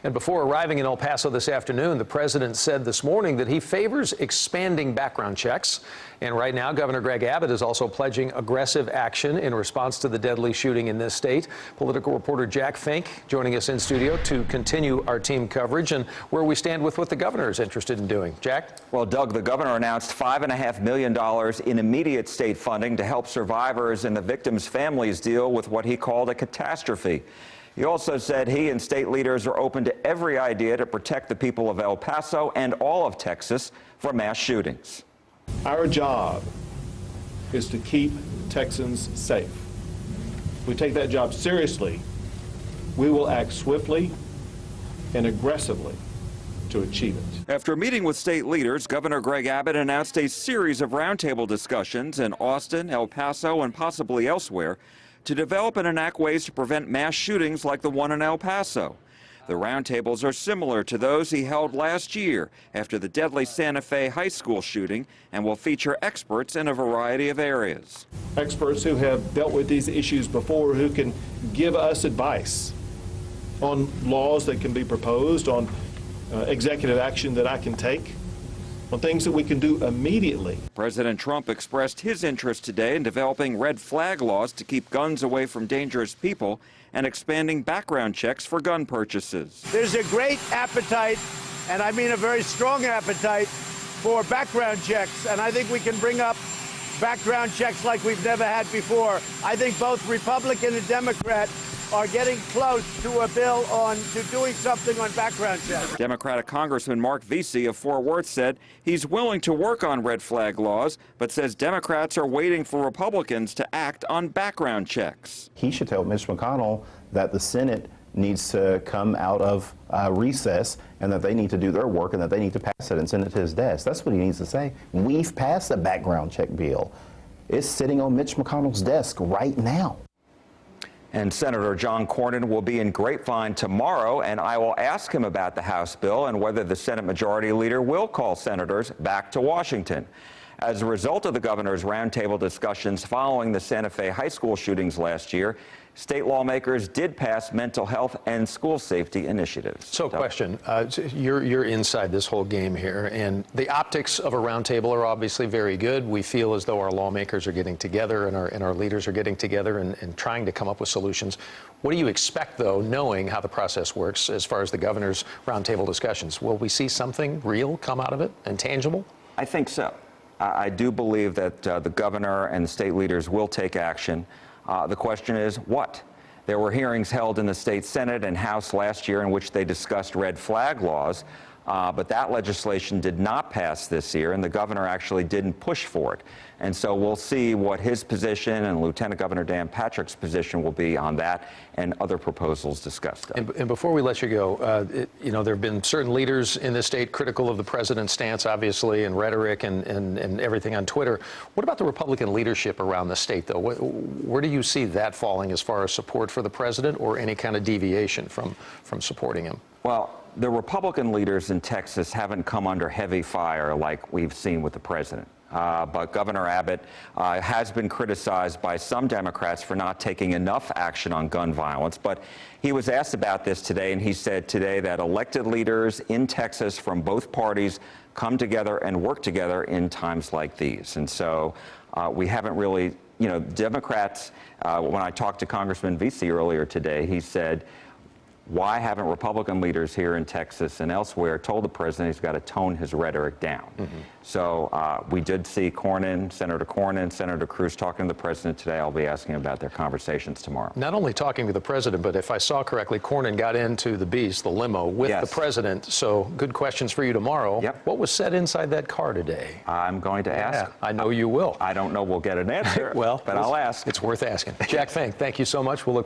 And before arriving in El Paso this afternoon, the president said this morning that he favors expanding background checks. And right now, Governor Greg Abbott is also pledging aggressive action in response to the deadly shooting in this state. Political reporter Jack Fink joining us in studio to continue our team coverage and where we stand with what the governor is interested in doing. Jack? Well, Doug, the governor announced $5.5 million in immediate state funding to help survivors and the victims' families deal with what he called a catastrophe. He also said he and state leaders are open to every idea to protect the people of El Paso and all of Texas from mass shootings. Our job is to keep Texans safe. If we take that job seriously, we will act swiftly and aggressively to achieve it. After meeting with state leaders, Governor Greg Abbott announced a series of roundtable discussions in Austin, El Paso, and possibly elsewhere to develop and enact ways to prevent mass shootings like the one in El Paso. The roundtables are similar to those he held last year after the deadly Santa Fe high school shooting and will feature experts in a variety of areas. Experts who have dealt with these issues before, who can give us advice on laws that can be proposed, on executive action that I can take, on things that we can do immediately. President Trump expressed his interest today in developing red flag laws to keep guns away from dangerous people and expanding background checks for gun purchases. There's a great appetite, and I mean a very strong appetite, for background checks, and I think we can bring up background checks like we've never had before. I think both Republican and Democrat are getting close to a bill to doing something on background checks. Democratic Congressman Mark Vesey of Fort Worth said he's willing to work on red flag laws, but says Democrats are waiting for Republicans to act on background checks. He should tell Mitch McConnell that the Senate needs to come out of recess and that they need to do their work and that they need to pass it and send it to his desk. That's what he needs to say. We've passed a background check bill. It's sitting on Mitch McConnell's desk right now. And Senator John Cornyn will be in Grapevine tomorrow, and I will ask him about the House bill and whether the Senate Majority Leader will call senators back to Washington. As a result of the governor's roundtable discussions following the Santa Fe high school shootings last year, state lawmakers did pass mental health and school safety initiatives. So question, you're inside this whole game here, and the optics of a roundtable are obviously very good. We feel as though our lawmakers are getting together and our leaders are getting together and trying to come up with solutions. What do you expect, though, knowing how the process works as far as the governor's roundtable discussions? Will we see something real come out of it and tangible? I think so. I do believe that the governor and the state leaders will take action. The question is what? There were hearings held in the state Senate and House last year in which they discussed red flag laws, but that legislation did not pass this year, and the governor actually didn't push for it. And so we'll see what his position and Lieutenant Governor Dan Patrick's position will be on that and other proposals discussed. And before we let you go, there have been certain leaders in this state critical of the president's stance, obviously, and rhetoric and everything on Twitter. What about the Republican leadership around the state, though? Where do you see that falling as far as support for the president or any kind of deviation from supporting him? Well, the Republican leaders in Texas haven't come under heavy fire like we've seen with the president. But Governor Abbott has been criticized by some Democrats for not taking enough action on gun violence. But he was asked about this today, and he said today that elected leaders in Texas from both parties come together and work together in times like these. And so we haven't really, Democrats, when I talked to Congressman Vesey earlier today, he said, why haven't Republican leaders here in Texas and elsewhere told the president he's got to tone his rhetoric down? Mm-hmm. So we did see Senator Cruz talking to the president today. I'll be asking about their conversations tomorrow. Not only talking to the president, but if I saw correctly, Cornyn got into the Beast, the limo, with the president. So good questions for you tomorrow. Yep. What was said inside that car today? I'm going to ask. I know you will. I don't know we'll get an answer, well, but I'll ask. It's worth asking. Jack Fink, thank you so much. We'll look